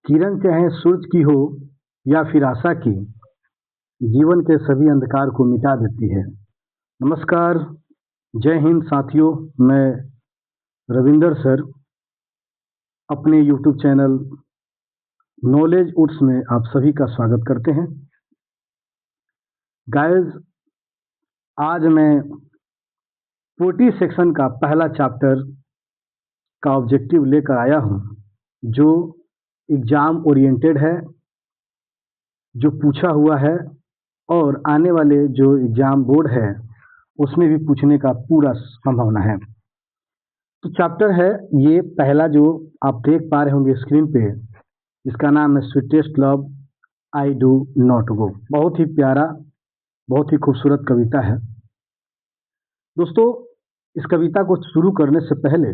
किरण चाहे सूरज की हो या फिर आशा की, जीवन के सभी अंधकार को मिटा देती है। नमस्कार, जय हिंद साथियों। मैं रविंदर सर अपने यूट्यूब चैनल नॉलेज उड्स में आप सभी का स्वागत करते हैं। गाइस, आज मैं पोएट्री सेक्शन का पहला चैप्टर का ऑब्जेक्टिव लेकर आया हूं, जो एग्जाम ओरिएंटेड है, जो पूछा हुआ है और आने वाले जो एग्जाम बोर्ड है उसमें भी पूछने का पूरा संभावना है। तो चैप्टर है ये पहला जो आप देख पा रहे होंगे स्क्रीन पे, जिसका नाम है sweetest love I do not गो। बहुत ही प्यारा, बहुत ही खूबसूरत कविता है। दोस्तों, इस कविता को शुरू करने से पहले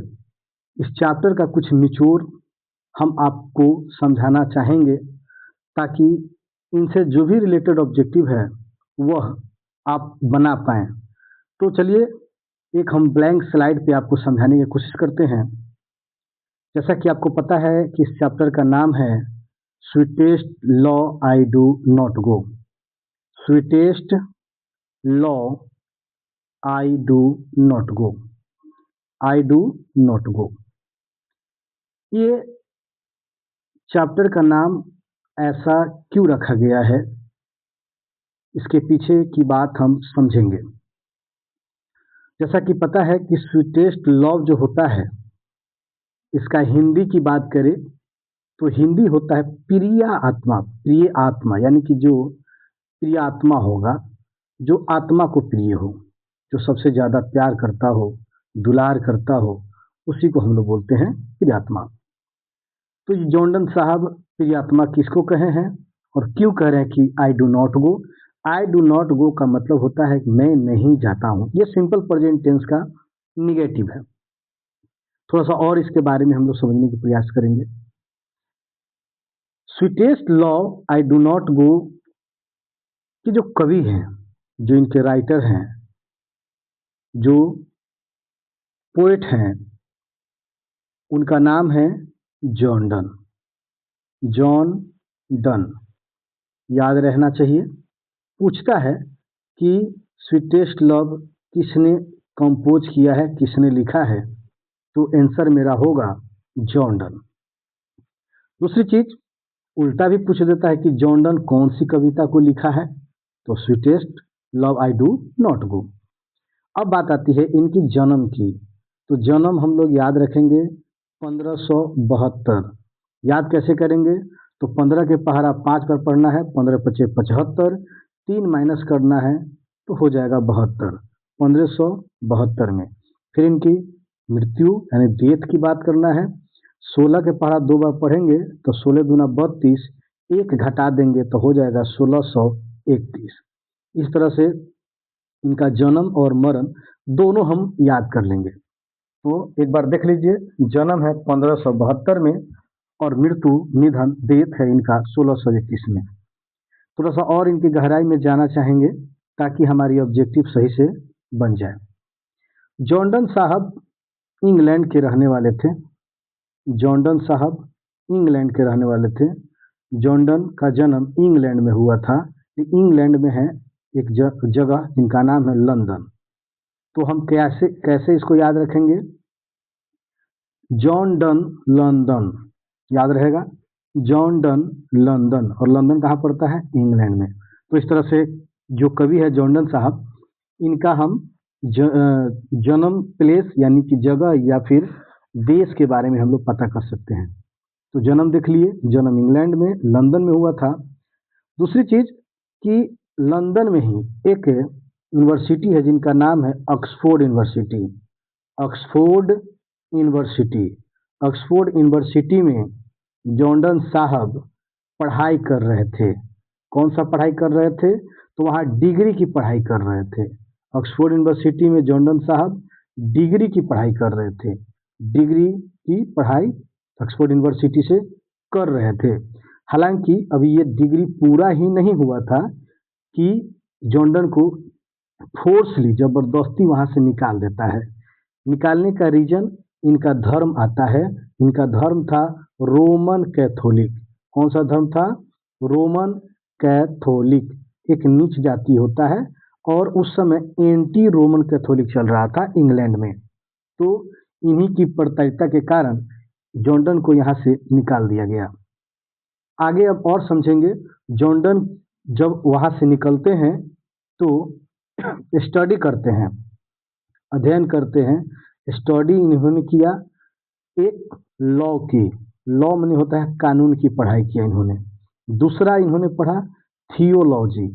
इस चैप्टर का कुछ निचोड़ हम आपको समझाना चाहेंगे, ताकि इनसे जो भी रिलेटेड ऑब्जेक्टिव है वह आप बना पाएं। तो चलिए एक हम ब्लैंक स्लाइड पे आपको समझाने की कोशिश करते हैं। जैसा कि आपको पता है कि इस चैप्टर का नाम है sweetest law I do not go. Sweetest law I do not go, I do not गो। ये चैप्टर का नाम ऐसा क्यों रखा गया है, इसके पीछे की बात हम समझेंगे। जैसा कि पता है कि स्वीटेस्ट लव जो होता है, इसका हिंदी की बात करें तो हिंदी होता है प्रिय आत्मा। प्रिय आत्मा यानी कि जो प्रिय आत्मा होगा, जो आत्मा को प्रिय हो, जो सबसे ज़्यादा प्यार करता हो, दुलार करता हो, उसी को हम लोग बोलते हैं प्रिय आत्मा। तो ये जॉर्डन साहब प्रिय आत्मा किसको कहे हैं और क्यों कह रहे हैं कि आई do not go. I do not गो का मतलब होता है कि मैं नहीं जाता हूँ। ये सिंपल प्रेजेंट टेंस का निगेटिव है। थोड़ा सा और इसके बारे में हम लोग समझने की प्रयास करेंगे। Sweetest love I do not गो कि जो कवि हैं, जो इनके राइटर हैं, जो पोएट हैं, उनका नाम है जॉन डन। जॉन डन याद रहना चाहिए। पूछता है कि स्वीटेस्ट लव किसने कंपोज किया है, किसने लिखा है, तो आंसर मेरा होगा जॉन डन। दूसरी चीज उल्टा भी पूछ देता है कि जॉन डन कौन सी कविता को लिखा है, तो sweetest love I do not गो। अब बात आती है इनकी जन्म की। तो जन्म हम लोग याद रखेंगे 1572। याद कैसे करेंगे? तो 15 के पहाड़ा 5 पर पढ़ना है, 15 पचे 75, 3 माइनस करना है तो हो जाएगा 72, 1572 में। फिर इनकी मृत्यु यानी डेथ की बात करना है। 16 के पहाड़ा 2 बार पढ़ेंगे तो 16 दूना 32, एक घटा देंगे तो हो जाएगा 1631। इस तरह से इनका जन्म और मरण दोनों हम याद कर लेंगे। तो एक बार देख लीजिए, जन्म है 1572 में और मृत्यु निधन डेथ है इनका 1631 में। थोड़ा सा और इनकी गहराई में जाना चाहेंगे ताकि हमारी ऑब्जेक्टिव सही से बन जाए। जॉर्डन साहब इंग्लैंड के रहने वाले थे। जॉर्डन साहब इंग्लैंड के रहने वाले थे। जॉर्डन का जन्म इंग्लैंड में हुआ था। इंग्लैंड में है एक जगह जिनका नाम है लंदन। तो हम कैसे कैसे इसको याद रखेंगे? जॉन डन लंदन याद रहेगा। जॉन डन लंदन, और लंदन कहाँ पड़ता है? इंग्लैंड में। तो इस तरह से जो कवि है जॉर्डन साहब, इनका हम जन्म प्लेस यानी कि जगह या फिर देश के बारे में हम लोग पता कर सकते हैं। तो जन्म देख लिए, जन्म इंग्लैंड में लंदन में हुआ था। दूसरी चीज कि लंदन में ही एक यूनिवर्सिटी है जिनका नाम है Oxford university. Oxford university, Oxford university में जॉर्डन साहब पढ़ाई कर रहे थे। कौन सा पढ़ाई कर रहे थे? तो वहाँ डिग्री की पढ़ाई कर रहे थे। ऑक्सफोर्ड यूनिवर्सिटी में जॉर्डन साहब डिग्री की पढ़ाई कर रहे थे। डिग्री की पढ़ाई ऑक्सफोर्ड यूनिवर्सिटी से कर रहे थे। हालांकि अभी ये डिग्री पूरा ही नहीं हुआ था कि जॉर्डन को फोर्सली जबरदस्ती वहाँ से निकाल देता है। निकालने का रीजन इनका धर्म आता है। इनका धर्म था रोमन कैथोलिक। कौन सा धर्म था? Roman Catholic. एक नीच जाति होता है और उस समय एंटी रोमन कैथोलिक चल रहा था इंग्लैंड में। तो इन्हीं की प्रताड़िता के कारण जॉर्डन को यहाँ से निकाल दिया गया। आगे अब और समझेंगे। जॉर्डन जब वहाँ से निकलते हैं तो स्टडी करते हैं, अध्ययन करते हैं। स्टडी इन्होंने किया एक लॉ की। लॉ माने होता है कानून की पढ़ाई किया इन्होंने। दूसरा इन्होंने पढ़ा थियोलॉजी।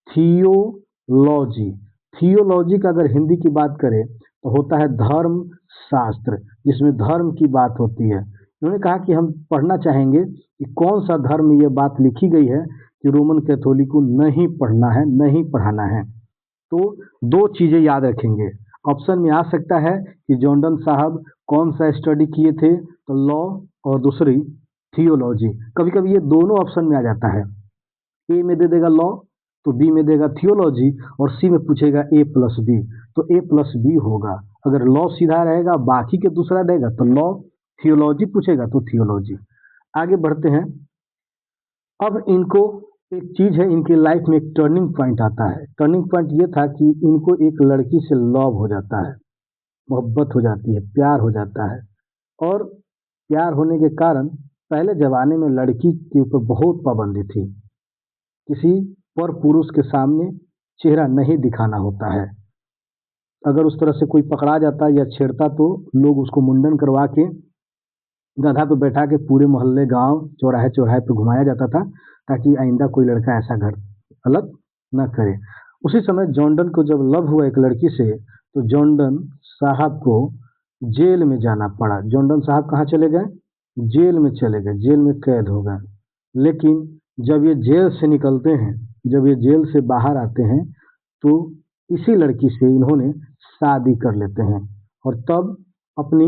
थियोलॉजी थियोलॉजी का अगर हिंदी की बात करें तो होता है धर्म शास्त्र, जिसमें धर्म की बात होती है। इन्होंने कहा कि हम पढ़ना चाहेंगे कि कौन सा धर्म ये बात लिखी गई है कि रोमन कैथोलिक को नहीं पढ़ना है, नहीं पढ़ाना है। तो दो चीज़ें याद रखेंगे। ऑप्शन में आ सकता है कि जॉर्डन साहब कौन सा स्टडी किए थे, तो लॉ और दूसरी थियोलॉजी। कभी कभी ये दोनों ऑप्शन में आ जाता है। ए में दे देगा लॉ तो बी में देगा थियोलॉजी, और सी में पूछेगा ए प्लस बी तो ए प्लस बी होगा। अगर लॉ सीधा रहेगा बाकी के दूसरा रहेगा तो लॉ, थियोलॉजी पूछेगा तो थियोलॉजी। आगे बढ़ते हैं। अब इनको एक चीज़ है, इनकी लाइफ में एक टर्निंग पॉइंट आता है। टर्निंग पॉइंट ये था कि इनको एक लड़की से लव हो जाता है, मोहब्बत हो जाती है, प्यार हो जाता है। और प्यार होने के कारण पहले ज़माने में लड़की के ऊपर बहुत पाबंदी थी। किसी पर पुरुष के सामने चेहरा नहीं दिखाना होता है। अगर उस तरह से कोई पकड़ा जाता या छेड़ता तो लोग उसको मुंडन करवा के गधा पे बैठा के पूरे मोहल्ले, गांव, चौराहे चौराहे पे घुमाया जाता था, ताकि आइंदा कोई लड़का ऐसा घर गलत न करे। उसी समय जॉर्डन को जब लव हुआ एक लड़की से, तो जॉर्डन साहब को जेल में जाना पड़ा। जॉर्डन साहब कहाँ चले गए? जेल में चले गए, जेल में कैद हो गए। लेकिन जब ये जेल से निकलते हैं, जब ये जेल से बाहर आते हैं, तो इसी लड़की से इन्होंने शादी कर लेते हैं। और तब अपनी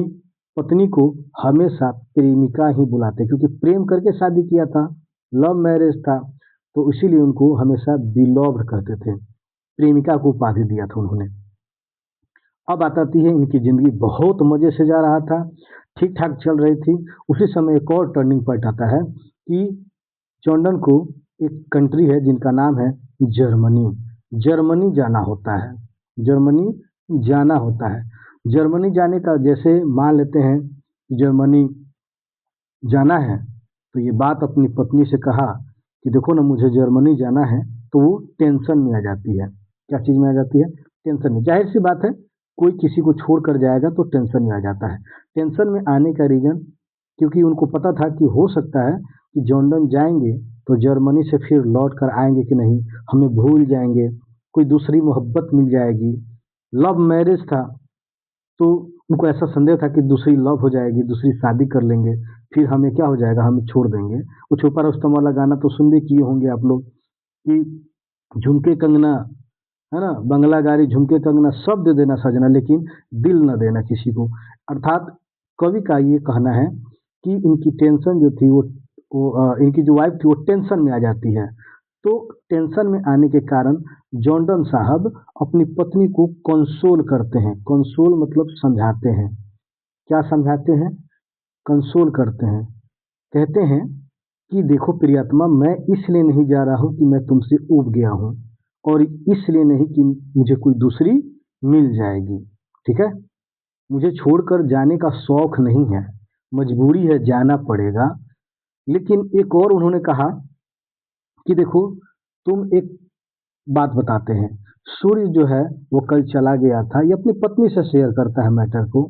पत्नी को हमेशा प्रेमिका ही बुलाते, क्योंकि प्रेम करके शादी किया था, लव मैरिज था, तो इसीलिए उनको हमेशा बिलव्ड कहते थे। प्रेमिका को उपाधि दिया था उन्होंने। अब आती है इनकी ज़िंदगी बहुत मज़े से जा रहा था, ठीक ठाक चल रही थी। उसी समय एक और टर्निंग पॉइंट आता है कि जॉर्डन को एक कंट्री है जिनका नाम है जर्मनी। जर्मनी जाना होता है, जर्मनी जाना होता है। जर्मनी जाने का, जैसे मान लेते हैं कि जर्मनी जाना है, तो ये बात अपनी पत्नी से कहा कि देखो ना मुझे जर्मनी जाना है, तो वो टेंशन में आ जाती है। क्या चीज़ में आ जाती है? टेंशन में। जाहिर सी बात है, कोई किसी को छोड़ कर जाएगा तो टेंशन में आ जाता है। टेंशन में आने का रीज़न, क्योंकि उनको पता था कि हो सकता है कि जॉर्डन जाएंगे तो जर्मनी से फिर लौट कर आएंगे कि नहीं, हमें भूल जाएंगे, कोई दूसरी मोहब्बत मिल जाएगी। लव मैरिज था, तो उनको ऐसा संदेह था कि दूसरी लव हो जाएगी, दूसरी शादी कर लेंगे, फिर हमें क्या हो जाएगा, हमें छोड़ देंगे। वो छुपा रुस्तम वाला गाना तो सुन भी किए होंगे आप लोग कि झुमके कंगना, है ना, बंगला गाड़ी, झुमके कंगना सब दे देना सजना, लेकिन दिल न देना किसी को। अर्थात कवि का ये कहना है कि इनकी टेंशन जो थी इनकी जो वाइफ थी वो टेंशन में आ जाती है। तो टेंशन में आने के कारण जॉर्डन साहब अपनी पत्नी को कंसोल करते हैं। कंसोल मतलब समझाते हैं। क्या समझाते हैं? कंसोल करते हैं। कहते हैं कि देखो प्रियतमा, मैं इसलिए नहीं जा रहा हूँ कि मैं तुमसे ऊब गया हूँ, और इसलिए नहीं कि मुझे कोई दूसरी मिल जाएगी, ठीक है। मुझे छोड़कर जाने का शौक नहीं है, मजबूरी है, जाना पड़ेगा। लेकिन एक और उन्होंने कहा कि देखो, तुम एक बात बताते हैं, सूर्य जो है वो कल चला गया था। ये अपनी पत्नी से शेयर करता है मैटर को,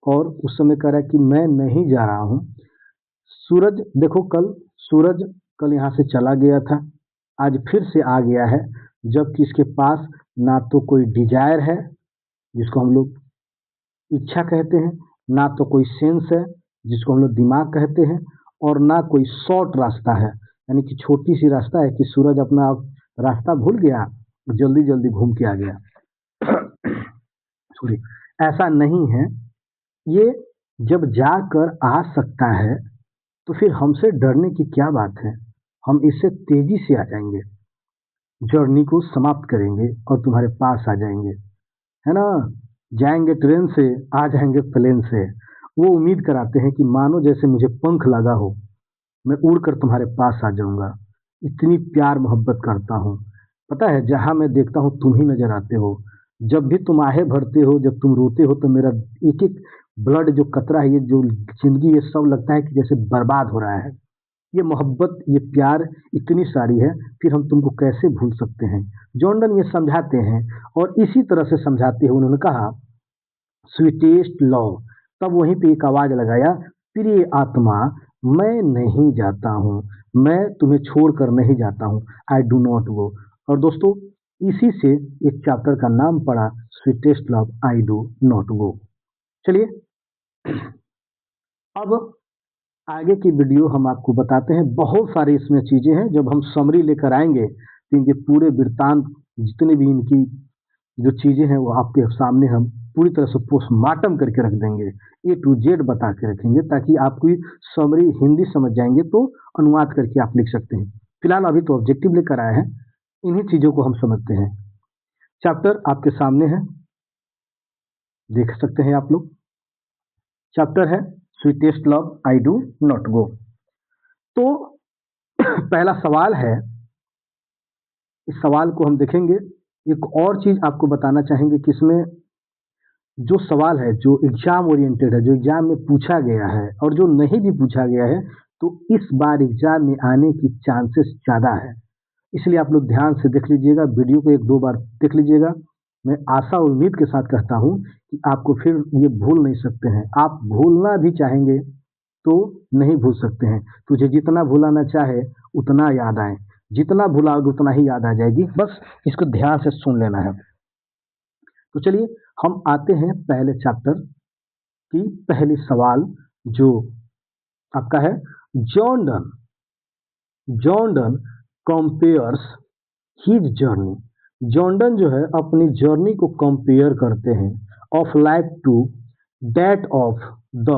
और उस समय कह रहा है कि मैं नहीं जा रहा हूँ। सूरज देखो, कल सूरज कल यहाँ से चला गया था, आज फिर से आ गया है, जबकि इसके पास ना तो कोई डिजायर है जिसको हम लोग इच्छा कहते हैं, ना तो कोई सेंस है जिसको हम लोग दिमाग कहते हैं, और ना कोई शॉर्ट रास्ता है, यानी कि छोटी सी रास्ता है कि सूरज अपना रास्ता भूल गया, जल्दी जल्दी घूम के आ गया। सॉरी, ऐसा नहीं है। ये जब जाकर आ सकता है तो फिर हमसे डरने की क्या बात है। हम इससे तेजी से आ जाएंगे, जर्नी को समाप्त करेंगे और तुम्हारे पास आ जाएंगे, है ना। जाएंगे ट्रेन से, आ जाएंगे प्लेन से। वो उम्मीद कराते हैं कि मानो जैसे मुझे पंख लगा हो, मैं उड़कर तुम्हारे पास आ जाऊंगा। इतनी प्यार मोहब्बत करता हूँ। पता है, जहाँ मैं देखता हूँ तुम ही नजर आते हो। जब भी तुम आहें भरते हो, जब तुम रोते हो, तो मेरा एक एक ब्लड जो कतरा है, ये जो जिंदगी, ये सब लगता है कि जैसे बर्बाद हो रहा है। ये मोहब्बत, ये प्यार इतनी सारी है, फिर हम तुमको कैसे भूल सकते हैं। जॉर्डन ये समझाते हैं, और इसी तरह से समझाते हुए उन्होंने कहा, स्वीटेस्ट लव। तब वहीं पे एक आवाज लगाया, प्रिय आत्मा, मैं नहीं जाता हूँ, मैं तुम्हें छोड़कर नहीं जाता हूँ, आई डू नॉट गो। और दोस्तों, इसी से इस चैप्टर का नाम पड़ा sweetest love, I do not गो। चलिए, अब आगे की वीडियो हम आपको बताते हैं। बहुत सारी इसमें चीजें हैं, जब हम समरी लेकर आएंगे तो इनके पूरे वृत्तांत, जितने भी इनकी जो चीजें हैं, वो आपके सामने हम पूरी तरह से पोस्टमार्टम करके रख देंगे, A to Z बता के रखेंगे, ताकि आपकी समरी हिंदी समझ जाएंगे तो अनुवाद करके आप लिख सकते हैं। फिलहाल अभी तो ऑब्जेक्टिव लेकर आए हैं, इन्हीं चीजों को हम समझते हैं। चैप्टर आपके सामने है, देख सकते हैं आप लोग। चैप्टर है sweetest love, I do not गो। तो पहला सवाल है, इस सवाल को हम देखेंगे। एक और चीज आपको बताना चाहेंगे कि इसमें जो सवाल है, जो एग्जाम ओरिएंटेड है, जो एग्जाम में पूछा गया है, और जो नहीं भी पूछा गया है, तो इस बार एग्जाम में आने की चांसेस ज़्यादा है। इसलिए आप लोग ध्यान से देख लीजिएगा, वीडियो को एक दो बार देख लीजिएगा। मैं आशा और उम्मीद के साथ कहता हूँ कि आपको फिर ये भूल नहीं सकते हैं। आप भूलना भी चाहेंगे तो नहीं भूल सकते हैं। तुझे जितना भुलाना चाहे उतना याद आए, जितना भुलाओगे उतना ही याद आ जाएगी। बस इसको ध्यान से सुन लेना है। तो चलिए, हम आते हैं पहले चैप्टर की पहली सवाल, जो आपका है, Jordan Jordan compares his journey. Jordan जो है अपनी जर्नी को कंपेयर करते हैं of life to that of the.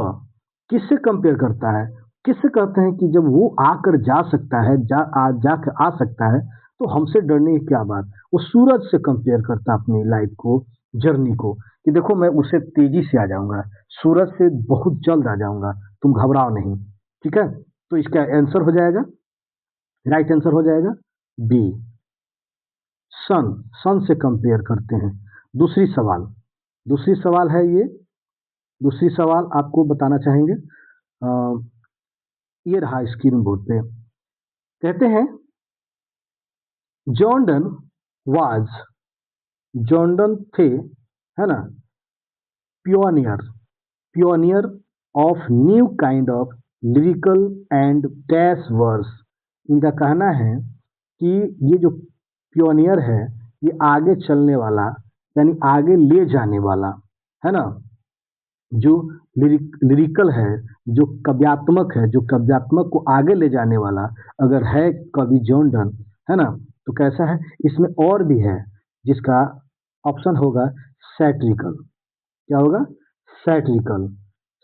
किससे कंपेयर करता है? किससे कहते हैं कि जब वो आकर जा सकता है, जाकर आ सकता है, तो हमसे डरने की क्या बात। वो सूरज से कंपेयर करता है अपनी लाइफ को, जर्नी को, कि देखो मैं उससे तेजी से आ जाऊंगा, सूरज से बहुत जल्द आ जाऊंगा, तुम घबराओ नहीं। ठीक है, तो इसका आंसर हो जाएगा, राइट आंसर हो जाएगा बी, सन। सन से कंपेयर करते हैं। दूसरी सवाल, दूसरी सवाल है ये, दूसरी सवाल आपको बताना चाहेंगे। ये रहा स्क्रीन बोर्ड पे, कहते हैं, जॉर्डन वाज, जॉर्डन थे, है ना, pioneer, pioneer of new kind of lyrical and dash verse. इनका कहना है कि ये जो पियोनियर है, ये आगे चलने वाला, यानी आगे ले जाने वाला, है ना, जो लिरिकल है, जो काव्यात्मक है, जो काव्यात्मक को आगे ले जाने वाला अगर है कवि जॉर्डन, है ना, तो कैसा है, इसमें और भी है, जिसका ऑप्शन होगा सैटरिकल। क्या होगा? सैटरिकल।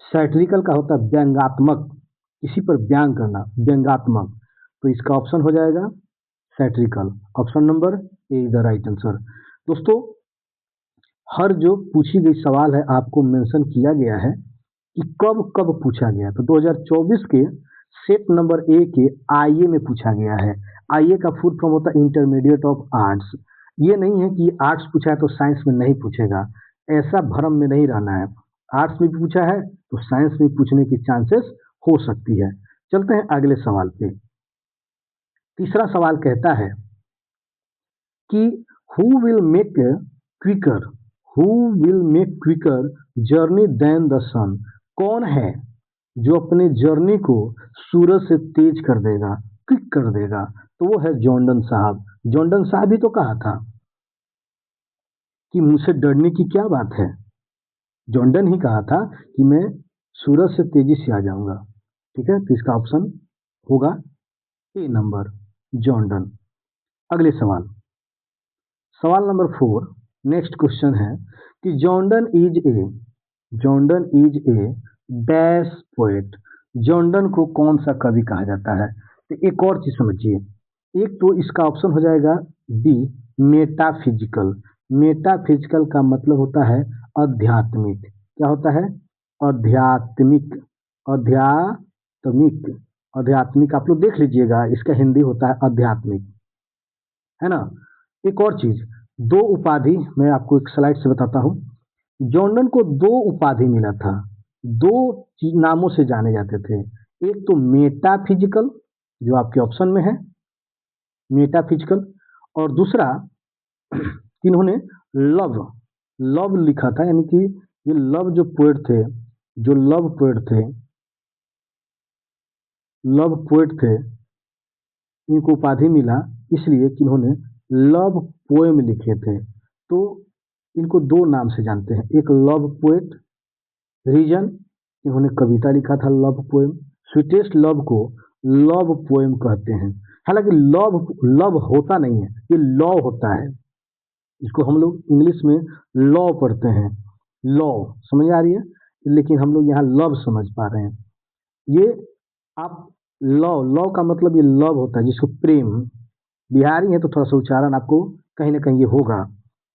सैटरिकल का होता है व्यंग्यात्मक, किसी पर व्यंग करना, व्यंग्यात्मक। तो इसका ऑप्शन हो जाएगा satirical. Option number A is the right answer. दोस्तों, हर जो पूछी गई सवाल है आपको मेंशन किया गया है कि कब कब पूछा गया। तो 2024 के सेट नंबर ए के आईए में पूछा गया है। आईए का फुल फॉर्म होता है इंटरमीडिएट ऑफ आर्ट्स। ये नहीं है कि आर्ट्स पूछा है तो साइंस में नहीं पूछेगा, ऐसा भ्रम में नहीं रहना है। आर्ट्स में भी पूछा है तो साइंस में पूछने की चांसेस हो सकती है। चलते हैं अगले सवाल पे। तीसरा सवाल कहता है कि who will make quicker, who will make quicker journey than the sun. कौन है जो अपने जर्नी को सूरज से तेज कर देगा, क्विक कर देगा? तो वो है जॉर्डन साहब। जॉर्डन साहब ही तो कहा था कि मुझसे डरने की क्या बात है। जॉर्डन ही कहा था कि मैं सूरज से तेजी से आ जाऊंगा। ठीक है, तो इसका ऑप्शन होगा ए नंबर, जॉर्डन। अगले सवाल, सवाल नंबर 4, नेक्स्ट क्वेश्चन है कि Jordan is a, Jordan is a dash poet. Jordan को कौन सा कवि कहा जाता है? तो एक और चीज समझिए, एक तो इसका ऑप्शन हो जाएगा बी, मेटाफिजिकल। मेटाफिजिकल का मतलब होता है आध्यात्मिक। क्या होता है? आध्यात्मिक, आध्यात्मिक, आध्यात्मिक आप लोग देख लीजिएगा, इसका हिंदी होता है आध्यात्मिक, है ना। एक और चीज, दो उपाधि मैं आपको एक स्लाइड से बताता हूँ। जॉर्डन को दो उपाधि मिला था, दो नामों से जाने जाते थे। एक तो मेटाफिजिकल, जो आपके ऑप्शन में है मेटाफिजिकल, और दूसरा इन्होंने लव लव लिखा था, यानी कि ये लव जो पोएट थे, जो लव पोएट थे, इनको उपाधि मिला इसलिए कि इन्होंने लव पोएम लिखे थे। तो इनको दो नाम से जानते हैं, एक लव पोएट रीजन, इन्होंने कविता लिखा था लव पोएम। स्वीटेस्ट लव को लव पोएम कहते हैं। हालांकि लव लव होता नहीं है, ये लॉ होता है। इसको हम लोग इंग्लिश में लॉ पढ़ते हैं, लॉ समझ आ रही है, लेकिन हम लोग यहाँ लव समझ पा रहे हैं। ये आप लव, लव का मतलब ये लव होता है, जिसको प्रेम, बिहारी है तो थोड़ा सा उच्चारण आपको कहीं ना कहीं ये होगा,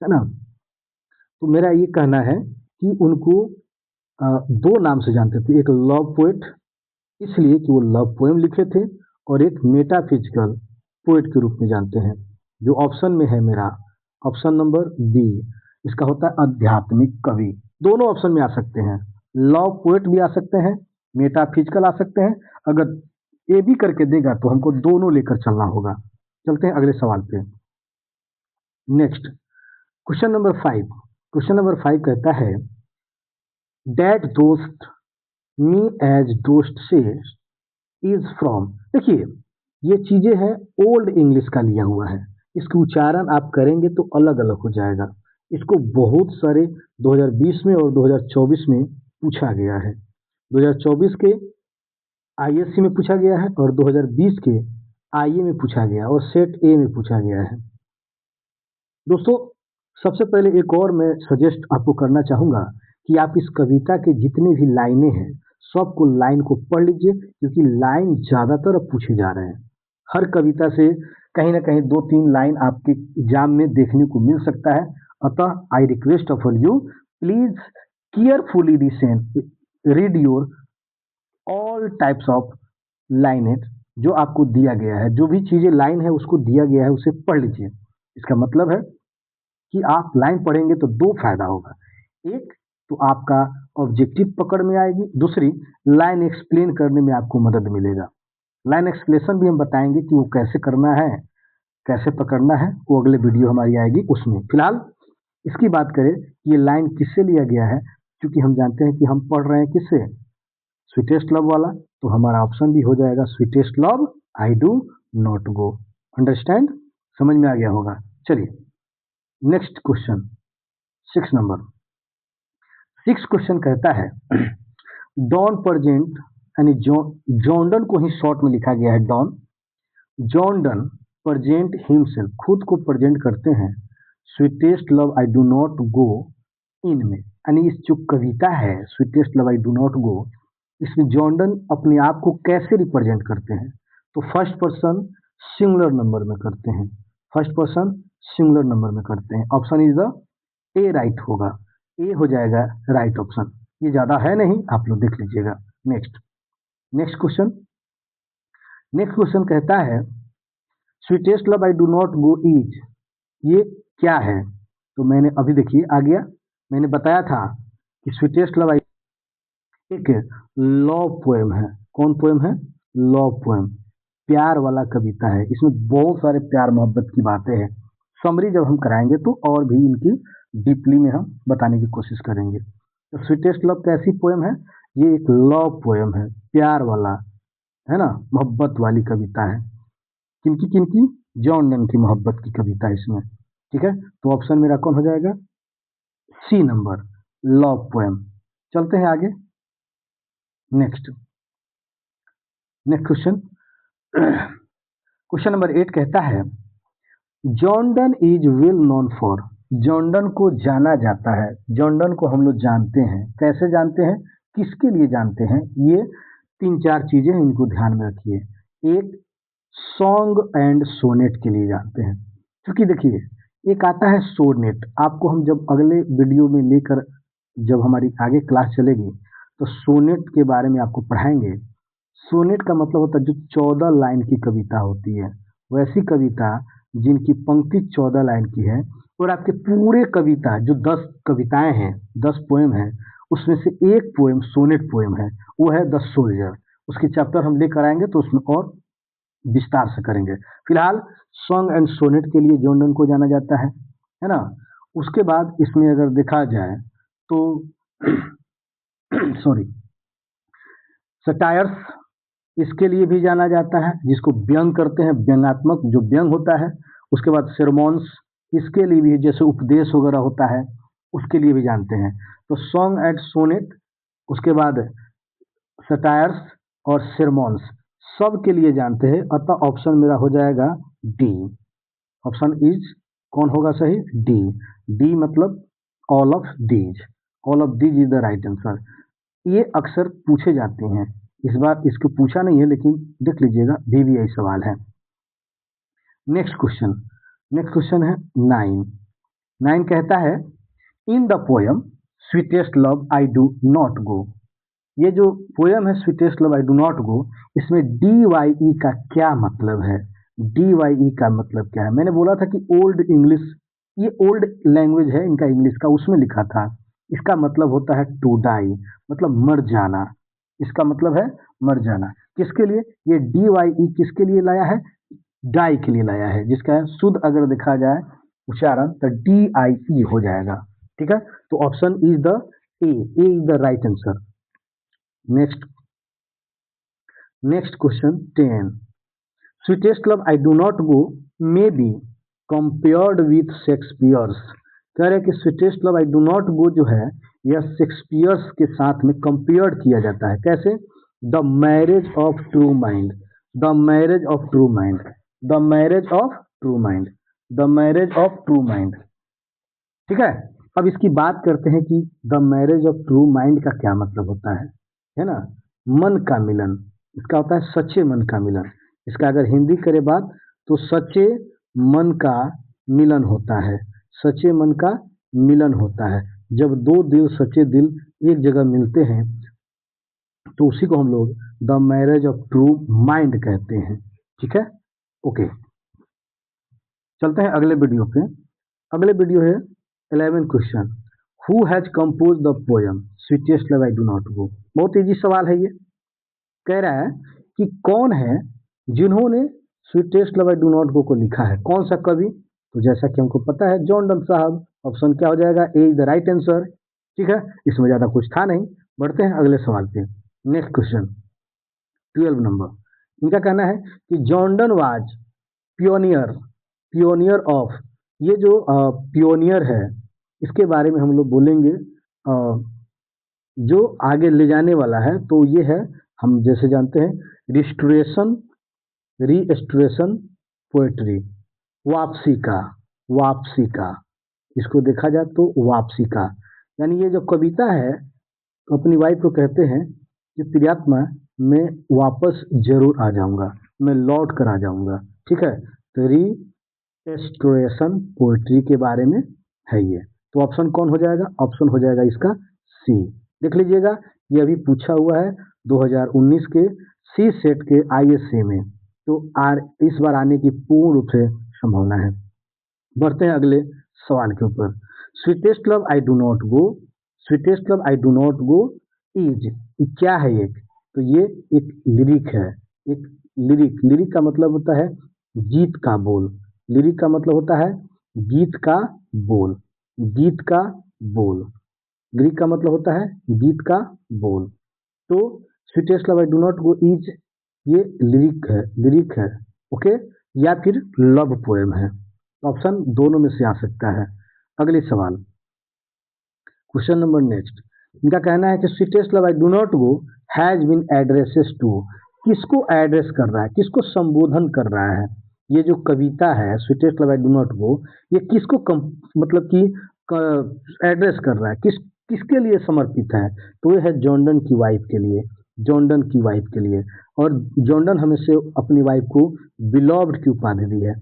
है ना। तो मेरा ये कहना है कि उनको दो नाम से जानते थे, एक लव पोएट इसलिए कि वो लव पोएम लिखे थे, और एक मेटाफिजिकल पोएट के रूप में जानते हैं, जो ऑप्शन में है मेरा, ऑप्शन नंबर बी। इसका होता है आध्यात्मिक कवि। दोनों ऑप्शन में आ सकते हैं, लव पोएट भी आ सकते हैं, मेटाफिजिकल आ सकते हैं। अगर ए भी करके देगा तो हमको दोनों लेकर चलना होगा। चलते हैं अगले सवाल पे। Next question number 5। Question number 5 कहता है दैट दोस्त मी एज दोस्त से इज फ्रॉम। देखिए ये चीजें हैं ओल्ड इंग्लिश का लिया हुआ है, इसका उच्चारण आप करेंगे तो अलग अलग हो जाएगा। इसको बहुत सारे 2020 में और 2024 में पूछा गया है। 2024 के आईएससी में पूछा गया है और 2020 के आईए में पूछा गया और सेट ए में पूछा गया है। दोस्तों सबसे पहले एक और मैं सजेस्ट आपको करना चाहूँगा कि आप इस कविता के जितनी भी लाइनें हैं सबको लाइन को पढ़ लीजिए, क्योंकि लाइन ज़्यादातर अब पूछे जा रहे हैं। हर कविता से कहीं ना कहीं 2-3 लाइन आपके एग्जाम में देखने को मिल सकता है। अतः I request of you, please carefully read your all types of लाइनेट जो आपको दिया गया है। जो भी चीज़ें लाइन है उसको दिया गया है उसे पढ़ लीजिए। इसका मतलब है कि आप लाइन पढ़ेंगे तो दो फायदा होगा, एक तो आपका ऑब्जेक्टिव पकड़ में आएगी, दूसरी लाइन एक्सप्लेन करने में आपको मदद मिलेगा। लाइन एक्सप्लेनेशन भी हम बताएंगे कि वो कैसे करना है, कैसे पकड़ना है, वो अगले वीडियो हमारी आएगी उसमें। फिलहाल इसकी बात करें ये लाइन किससे लिया गया है, क्योंकि हम जानते हैं कि हम पढ़ रहे हैं किससे, स्वीटेस्ट लव वाला, तो हमारा ऑप्शन भी हो जाएगा sweetest love I do not go. Understand, समझ में आ गया होगा। चलिए नेक्स्ट क्वेश्चन 6 नंबर। 6 क्वेश्चन कहता है डॉन प्रजेंट, यानी जॉर्डन को ही शॉर्ट में लिखा गया है डॉन। जॉर्डन प्रजेंट हिमसेल्फ, खुद को प्रेजेंट करते हैं sweetest love I do not go in में, यानी इस जो कविता है sweetest love I do not go, इसमें जॉर्डन अपने आप को कैसे रिप्रेजेंट करते हैं, तो फर्स्ट पर्सन सिंगुलर नंबर में करते हैं। फर्स्ट पर्सन सिंगुलर नंबर में करते हैं। Option is the A right होगा, ए हो जाएगा राइट ऑप्शन। ये ज्यादा है नहीं, आप लोग देख लीजिएगा। Next next question. Next question कहता है sweetest love I do not go is, ये क्या है, तो मैंने अभी देखिए आ गया, मैंने बताया था कि स्वीटेस्ट लव आई एक लव पोएम है। कौन पोएम है? लव पोएम, प्यार वाला कविता है। इसमें बहुत सारे प्यार मोहब्बत की बातें हैं। समरी जब हम कराएंगे तो और भी इनकी डीपली में हम बताने की कोशिश करेंगे। तो स्वीटेस्ट लव कैसी पोएम है? ये एक लव पोएम है, प्यार वाला, है ना, मोहब्बत वाली कविता है। किनकी किनकी? जॉर्डन की मोहब्बत की कविता है इसमें। ठीक है, तो ऑप्शन मेरा कौन हो जाएगा? C number, love poem. चलते हैं आगे। Next next question. Question number 8 कहता है Jordan is well known for, Jordan को जाना जाता है, जॉर्डन को हम लोग जानते हैं। कैसे जानते हैं, किसके लिए जानते हैं? ये 3-4 चीजें इनको ध्यान में रखिए। एक, सॉन्ग एंड सोनेट के लिए जानते हैं, क्योंकि देखिए एक आता है सोनेट, आपको हम जब अगले वीडियो में लेकर जब हमारी आगे क्लास चलेगी तो सोनेट के बारे में आपको पढ़ाएंगे। सोनेट का मतलब होता है जो 14 लाइन की कविता होती है, वैसी कविता जिनकी पंक्ति 14 लाइन की है, और आपके पूरे कविता जो 10 कविताएं हैं, 10 पोएम हैं, उसमें से एक पोएम सोनेट पोएम है, वो है द सोल्जर। उसकी चैप्टर हम लेकर आएंगे तो उसमें और विस्तार से करेंगे। फिलहाल सॉन्ग एंड सोनेट के लिए जॉन डन को जाना जाता है ना। उसके बाद इसमें अगर देखा जाए तो सॉरी, सटायर्स इसके लिए भी जाना जाता है, जिसको व्यंग करते हैं, व्यंगात्मक जो व्यंग होता है। उसके बाद सेरमॉन्स इसके लिए भी, जैसे उपदेश वगैरह होता है, उसके लिए भी जानते हैं। तो सॉन्ग एंड सोनेट, उसके बाद सटायर्स और सेरमॉन्स, सब के लिए जानते हैं। अतः ऑप्शन मेरा हो जाएगा डी। ऑप्शन इज कौन होगा सही? डी। डी मतलब all of these, all of these is the right answer. ये अक्सर पूछे जाते हैं, इस बार इसको पूछा नहीं है, लेकिन देख लीजिएगा VVI सवाल है। नेक्स्ट क्वेश्चन, नेक्स्ट क्वेश्चन है 9। 9 कहता है in the poem sweetest love I do not गो। ये जो पोएम है sweetest love I do not go, इसमें DYE का क्या मतलब है? DYE का मतलब क्या है? मैंने बोला था कि ओल्ड इंग्लिश, ये ओल्ड लैंग्वेज है इनका इंग्लिश का, उसमें लिखा था। इसका मतलब होता है टू डाई, मतलब मर जाना। इसका मतलब है मर जाना। किसके लिए? ये DYE किसके लिए लाया है? डाई के लिए लाया है, जिसका है शुद्ध अगर देखा जाए उच्चारण तो DIE हो जाएगा। ठीक है, तो option is the A is the right answer. Next, next question 10। Sweetest love I do not go may be compared with Shakespeare's. कह रहे कि sweetest love I do not गो जो है यह शेक्सपियर्स के साथ में कंपेयर किया जाता है। कैसे? The marriage of true mind, the marriage of true mind, the marriage of true mind, the marriage of true mind. ठीक है, अब इसकी बात करते हैं कि the marriage of true mind का क्या मतलब होता है ना। मन का मिलन, इसका होता है सच्चे मन का मिलन। इसका अगर हिंदी करें बात तो सच्चे मन का मिलन होता है, सच्चे मन का मिलन होता है। जब दो दिल, सच्चे दिल एक जगह मिलते हैं तो उसी को हम लोग the marriage of true mind कहते हैं। ठीक है, ओके, चलते हैं अगले वीडियो पे। अगले वीडियो है 11 question, who has compose the poem sweetest love I do not गो। बहुत इजी सवाल है ये। कह रहा है कि कौन है जिन्होंने sweetest love I do not गो को लिखा है, कौन सा कवि? तो जैसा कि हमको पता है जॉन डन साहब। ऑप्शन क्या हो जाएगा? ए इज द राइट आंसर। ठीक है, इसमें ज्यादा कुछ था नहीं। बढ़ते हैं अगले सवाल पे। Next question 12 number. इनका कहना है कि John Donne was pioneer, pioneer of. ये जो पियोनियर है इसके बारे में हम लोग बोलेंगे जो आगे ले जाने वाला है, तो ये है, हम जैसे जानते हैं रिस्टोरेशन, रीस्टोरेशन पोएट्री, वापसी का, वापसी का, इसको देखा जाए तो वापसी का। यानी ये जो कविता है अपनी वाइफ को कहते हैं कि प्रियात्मा मैं वापस जरूर आ जाऊंगा, मैं लौट कर आ जाऊंगा। ठीक है, तो रीस्टोरेशन पोएट्री के बारे में है ये। तो ऑप्शन कौन हो जाएगा? ऑप्शन हो जाएगा इसका सी। देख लीजिएगा, ये अभी पूछा हुआ है 2019 के सी सेट के ISA में, तो इस बार आने की पूर्ण रूप से संभावना है। बढ़ते हैं अगले सवाल के ऊपर। Sweetest love I do not go, sweetest love I do not go is, क्या है ये? तो ये एक लिरिक है, एक लिरिक। लिरिक का मतलब होता है गीत का बोल, लिरिक का मतलब होता है गीत का बोल, गीत का बोल। लिरिक का मतलब होता है गीत का बोल। तो sweetest love I do not go is, ये लिरिक है, लिरिक है। ओके, या फिर लव पोएम है। ऑप्शन दोनों में से आ सकता है। अगले सवाल, क्वेश्चन नंबर नेक्स्ट। इनका कहना है कि sweetest love I do not go has been addresses to. किसको एड्रेस कर रहा है, किसको संबोधन कर रहा है? ये जो कविता है sweetest love I do not गो, ये किसको मतलब कि एड्रेस कर रहा है, किसके लिए समर्पित है? तो ये है जॉन डन की वाइफ के लिए, जॉन डन की वाइफ के लिए। और जॉन डन हमेशा अपनी वाइफ को बिलॉव्ड की उपाधि दी है,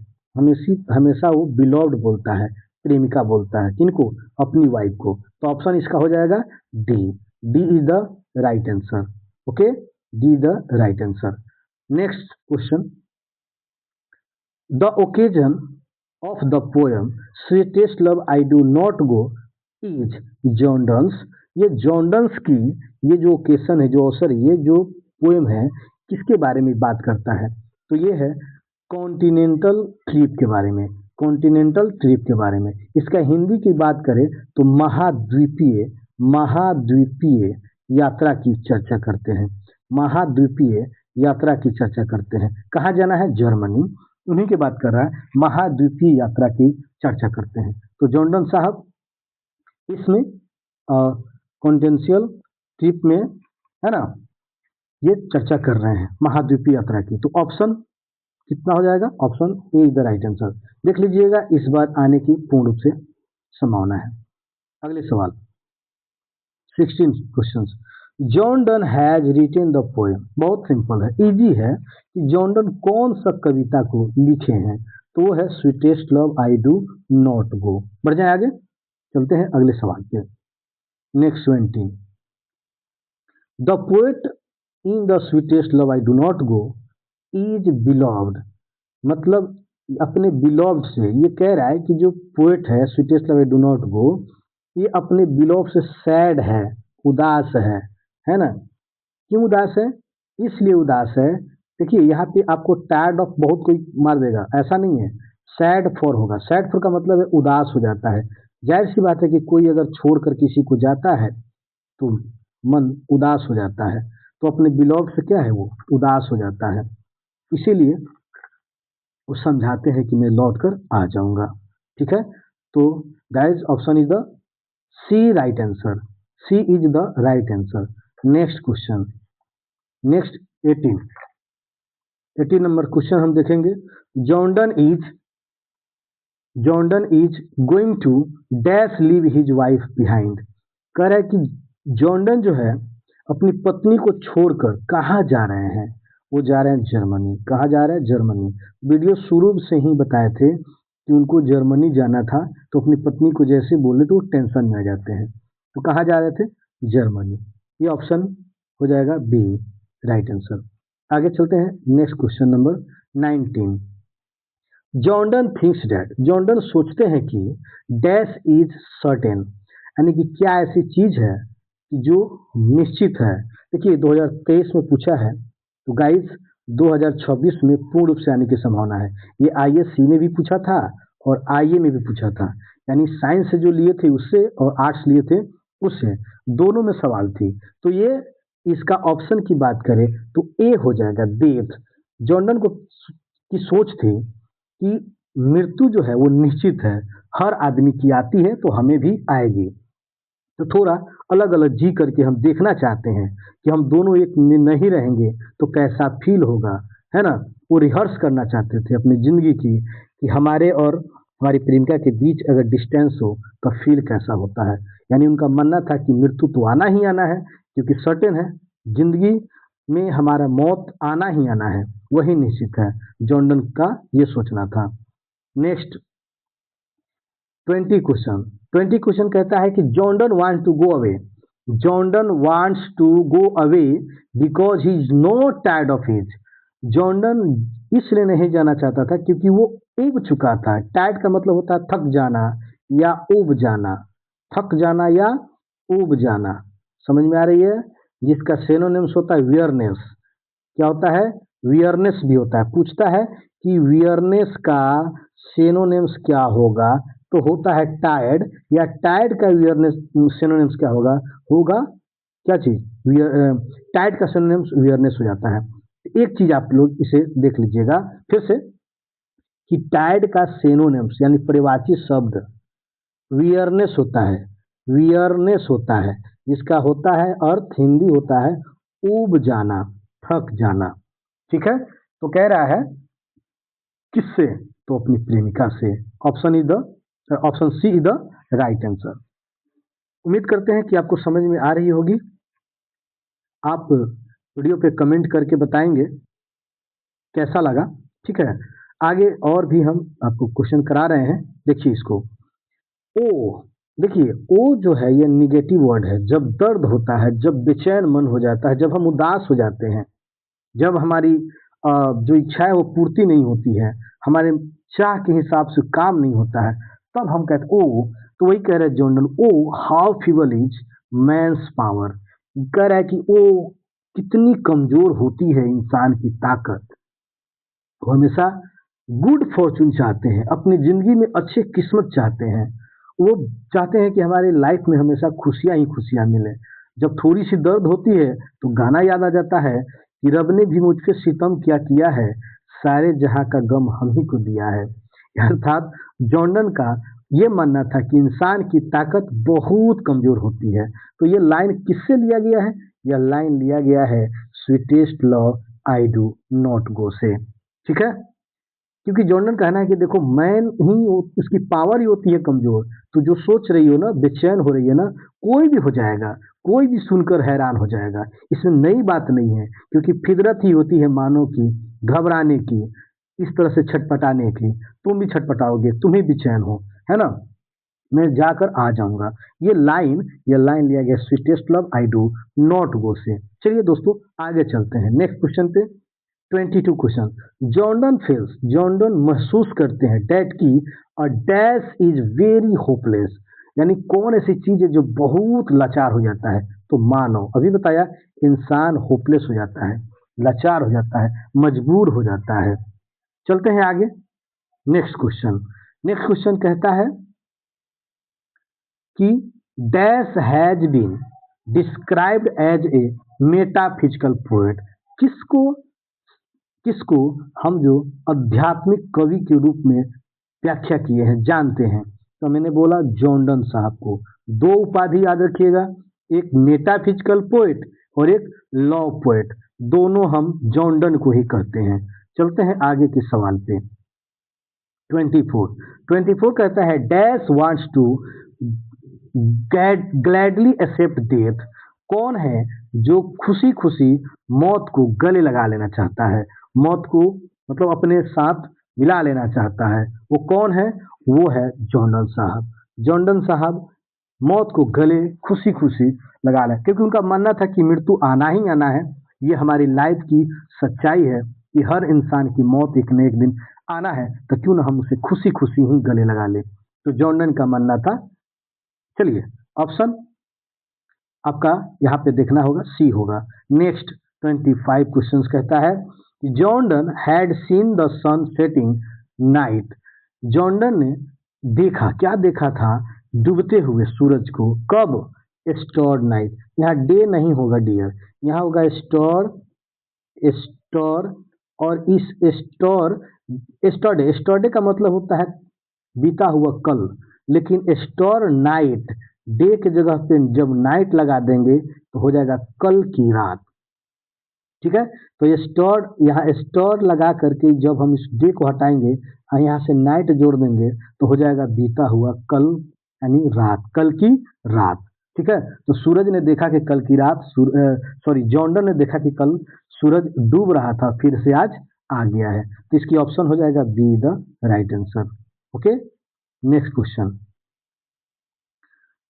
हमेशा वो बिलॉव्ड बोलता है, प्रेमिका बोलता है। किनको? अपनी वाइफ को। तो ऑप्शन इसका हो जाएगा D, D is the right answer. Okay, D the right answer. Next question, the occasion of the poem sweetest love I do not go is John Donne's. ये जॉन डन्स की ये जो ओकेशन है, जो अवसर, ये जो पोएम है किसके बारे में बात करता है? तो ये है कॉन्टिनेंटल ट्रिप के बारे में, कॉन्टिनेंटल ट्रिप के बारे में। इसका हिंदी की बात करें तो महाद्वीपीय महाद्वीपीय यात्रा की चर्चा करते हैं। महाद्वीपीय यात्रा की चर्चा करते हैं। कहाँ जाना है? जर्मनी। उन्हीं की बात कर रहा है, महाद्वीपीय यात्रा की चर्चा करते हैं। तो जॉन डन साहब इसमें कॉन्टिनेंटल ट्रिप में, है ना, ये चर्चा कर रहे हैं महाद्वीपीय यात्रा की। तो ऑप्शन कितना हो जाएगा? Option A is the right answer. देख लीजिएगा, इस बार आने की पूर्ण रूप से संभावना है। अगले सवाल 16 questions, John Donne has written the poem. बहुत सिंपल है, इजी है कि जॉन डन कौन सा कविता को लिखे हैं? तो वो है sweetest love I do not गो। बढ़ जाए आगे, चलते हैं अगले सवाल पे। Next 20, the poet in the sweetest love I do not go is beloved. मतलब अपने बिलव्ड से, ये कह रहा है कि जो पोएट है sweetest love I do not गो, ये अपने बिलव्ड से सैड है, उदास है ना? क्यों उदास है? इसलिए उदास है, देखिए यहाँ पे आपको टायर्ड ऑफ बहुत कोई मार देगा, ऐसा नहीं है। सैड फॉर होगा, सैड फॉर का मतलब है उदास हो जाता है। जाहिर सी बात है कि कोई अगर छोड़कर किसी को जाता है तो मन उदास हो जाता है। तो अपने बिलव्ड से क्या है, वो उदास हो जाता है। इसीलिए वो समझाते हैं कि मैं लौट कर आ जाऊंगा। ठीक है, तो guys option is the C right answer. C is the right answer. Next question, next 18 number question हम देखेंगे। Jordan is going to dash leave his wife behind. कह रहा है कि जॉर्डन जो है अपनी पत्नी को छोड़कर कहाँ जा रहे हैं? वो जा रहे हैं जर्मनी। कहाँ जा रहे हैं? जर्मनी। वीडियो शुरू से ही बताए थे कि उनको जर्मनी जाना था, तो अपनी पत्नी को जैसे बोले तो वो टेंशन में आ जाते हैं। तो कहाँ जा रहे थे? जर्मनी। ये ऑप्शन हो जाएगा बी राइट आंसर। आगे चलते हैं next question number 19, Jordan thinks that. Jordan सोचते हैं कि डैश इज सर्टेन, यानी कि क्या ऐसी चीज है जो निश्चित है। देखिए 2023 में पूछा है, तो गाइस 2026 में पूर्ण रूप से आने की संभावना है। ये आईएससी में भी पूछा था और आईए में भी पूछा था, यानी साइंस से जो लिए थे उससे और आर्ट्स लिए थे उससे, दोनों में सवाल थी। तो ये इसका ऑप्शन की बात करें तो ए हो जाएगा, डेथ। जॉर्डन को की सोच थी कि मृत्यु जो है वो निश्चित है, हर आदमी की आती है तो हमें भी आएगी। तो थोड़ा अलग अलग जी करके हम देखना चाहते हैं कि हम दोनों एक में नहीं रहेंगे तो कैसा फील होगा, है ना? वो रिहर्स करना चाहते थे अपनी जिंदगी की कि हमारे और हमारी प्रेमिका के बीच अगर डिस्टेंस हो तो फील कैसा होता है। यानी उनका मानना था कि मृत्यु तो आना ही आना है, क्योंकि सर्टेन है जिंदगी में हमारा मौत आना ही आना है, वही निश्चित है। जॉर्डन का ये सोचना था। नेक्स्ट 20 क्वेश्चन कहता है कि Jordan want to go away. Jordan wants to go away because he is not tired of his. Jordan इसलिए नहीं जाना चाहता था क्योंकि वो ऊब चुका था। टायर्ड का मतलब होता है थक जाना या ऊब जाना। थक जाना या ऊब जाना, समझ में आ रही है? जिसका सिनोनिम्स होता है वियरनेस। क्या होता है? वियरनेस भी होता है। पूछता है कि वियरनेस का सिनोनिम्स क्या होगा, तो होता है टायर्ड, या टायर्ड का वियरनेस सिनोनिम्स क्या होगा? होगा क्या चीज? टायर्ड का सिनोनिम्स वियरनेस हो जाता है। एक चीज आप लोग इसे देख लीजिएगा फिर से कि टायर्ड का सिनोनिम्स यानी पर्यायवाची शब्द वियरनेस होता है। वियरनेस होता है जिसका होता है अर्थ हिंदी होता है ऊब जाना, थक जाना। ठीक है, तो कह रहा है किससे? तो अपनी प्रेमिका से। Option C is the right answer. उम्मीद करते हैं कि आपको समझ में आ रही होगी। आप वीडियो पे कमेंट करके बताएंगे कैसा लगा। ठीक है, आगे और भी हम आपको क्वेश्चन करा रहे हैं। देखिए इसको, ओ देखिए ओ जो है ये निगेटिव वर्ड है। जब दर्द होता है, जब बेचैन मन हो जाता है, जब हम उदास हो जाते हैं, जब हमारी जो इच्छा है वो पूर्ति नहीं होती है, हमारे चाह के हिसाब से काम नहीं होता है, तब हम कहते ओ। तो वही कह रहे हैं Jordan, O how feeble is man's power. कह रहा है कि ओ कितनी कमजोर होती है इंसान की ताकत। वो हमेशा गुड फॉर्चून चाहते हैं, अपनी जिंदगी में अच्छी किस्मत चाहते हैं। वो चाहते हैं कि हमारी लाइफ में हमेशा खुशियां ही खुशियां मिले। जब थोड़ी सी दर्द होती है तो गाना याद आ जाता है कि रब ने भी मुझ पे सितम क्या किया है, सारे जहां का गम हम ही को दिया है। अर्थात जॉर्डन का ये मानना था कि इंसान की ताकत बहुत कमजोर होती है। तो ये लाइन किससे लिया गया है? यह लाइन लिया गया है sweetest love I do not गो से। ठीक है, क्योंकि जॉर्डन कहना है कि देखो मैन ही उसकी पावर ही होती है कमजोर। तो जो सोच रही हो ना, बेचैन हो रही है ना, कोई भी हो जाएगा, कोई भी सुनकर हैरान हो जाएगा। इसमें नई बात नहीं है, क्योंकि फितरत ही होती है मानव की घबराने की, इस तरह से छटपटाने की। तुम भी छटपटाओगे, तुम ही बेचैन हो, है ना। मैं जाकर आ जाऊंगा। ये लाइन लिया गया sweetest love I do not गो से। चलिए दोस्तों आगे चलते हैं नेक्स्ट क्वेश्चन पे। 22 क्वेश्चन। जॉर्डन महसूस करते हैं डैट की a dash is very hopeless. यानी कौन ऐसी चीज है जो बहुत लाचार हो जाता है? तो मानव, अभी बताया, इंसान होपलेस हो जाता है, लाचार हो जाता है, मजबूर हो जाता है। चलते हैं आगे नेक्स्ट क्वेश्चन कहता है कि dash has been described as a metaphysical poet. किसको किसको हम जो आध्यात्मिक कवि के रूप में व्याख्या किए हैं जानते हैं? तो मैंने बोला जॉर्डन साहब को। दो उपाधि याद रखिएगा, एक मेटाफिजिकल पोएट और एक लॉ पोएट। दोनों हम जॉर्डन को ही कहते हैं। चलते हैं आगे के सवाल पे। 24 कहता है dash wants to gladly accept death. कौन है जो खुशी खुशी मौत को गले लगा लेना चाहता है, मौत को मतलब अपने साथ मिला लेना चाहता है? वो कौन है? वो है जॉर्डन साहब। जॉर्डन साहब मौत को गले खुशी खुशी लगा लें, क्योंकि उनका मानना था कि मृत्यु आना ही आना है। ये हमारी लाइफ की सच्चाई है कि हर इंसान की मौत एक न एक दिन आना है, तो क्यों ना हम उसे खुशी खुशी ही गले लगा ले। तो जॉर्डन का मानना था। चलिए ऑप्शन आपका यहाँ पे देखना होगा, सी होगा। नेक्स्ट 25 क्वेश्चन कहता है Jordan had seen the sun setting night. Jordan ने देखा, क्या देखा था? डूबते हुए सूरज को। कब? Star night. यहाँ डे नहीं होगा डियर, यहाँ होगा स्टार। स्टार और इस स्टार स्टरडे, स्टरडे का मतलब होता है बीता हुआ कल, लेकिन स्टार नाइट, डे के जगह पे जब नाइट लगा देंगे तो हो जाएगा कल की रात। ठीक है, तो ये स्टार, यहाँ स्टार लगा करके जब हम इस डे को हटाएंगे और यहाँ से नाइट जोड़ देंगे तो हो जाएगा बीता हुआ कल, यानी रात, कल की रात। ठीक है, तो सूरज ने देखा कि कल की रात, सॉरी जॉर्डन ने देखा कि कल सूरज डूब रहा था, फिर से आज आ गया है। तो इसकी ऑप्शन हो जाएगा B the right answer. Okay, next question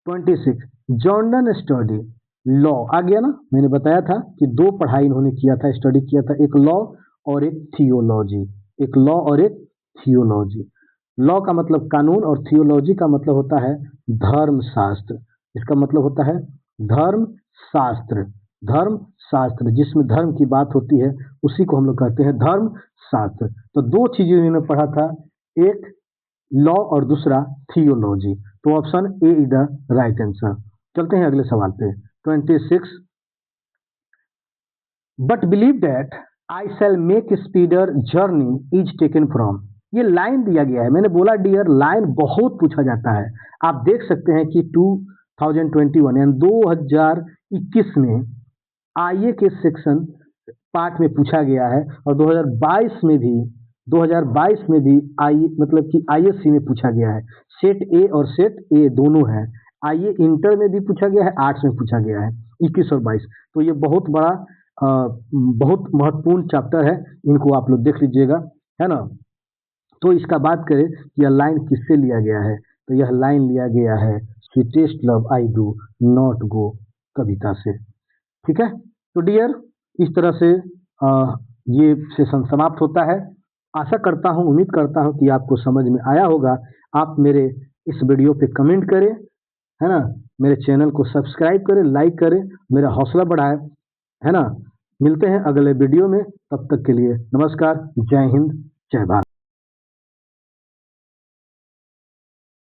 26। Jordan study law. आ गया ना, मैंने बताया था कि दो पढ़ाई इन्होंने किया था, स्टडी किया था, एक लॉ और एक थियोलॉजी। एक लॉ और एक थियोलॉजी। लॉ का मतलब कानून और थियोलॉजी का मतलब होता है धर्म शास्त्र। इसका मतलब होता है धर्म शास्त्र। धर्म शास्त्र जिसमें धर्म की बात होती है उसी को हम लोग कहते हैं धर्म शास्त्र। तो दो चीजें इन्होंने पढ़ा था, एक लॉ और दूसरा थियोलॉजी। तो option A is the right answer. चलते हैं अगले सवाल पे। 26। But believe that I shall make speeder journey is taken from. ये लाइन दिया गया है। मैंने बोला डियर लाइन बहुत पूछा जाता है। आप देख सकते हैं कि 2021 यानी 2021 में आईए के सेक्शन पार्ट में पूछा गया है, और 2022 में भी आई मतलब कि आईएससी में पूछा गया है। सेट ए और सेट ए दोनों है। आईए इंटर में भी पूछा गया है, आर्ट्स में पूछा गया है 21 और 22। तो ये बहुत बड़ा बहुत महत्वपूर्ण चैप्टर है, इनको आप लोग देख लीजिएगा, है ना। तो इसका बात करें कि यह लाइन किससे लिया गया है, तो यह लाइन लिया गया है sweetest love I do not go कविता से। ठीक है, तो डियर इस तरह से ये सेशन समाप्त होता है। आशा करता हूँ, उम्मीद करता हूँ कि आपको समझ में आया होगा। आप मेरे इस वीडियो पे कमेंट करें, है ना, मेरे चैनल को सब्सक्राइब करें, लाइक करें, मेरा हौसला बढ़ाएं, है ना। मिलते हैं अगले वीडियो में, तब तक के लिए नमस्कार, जय हिंद, जय भारत।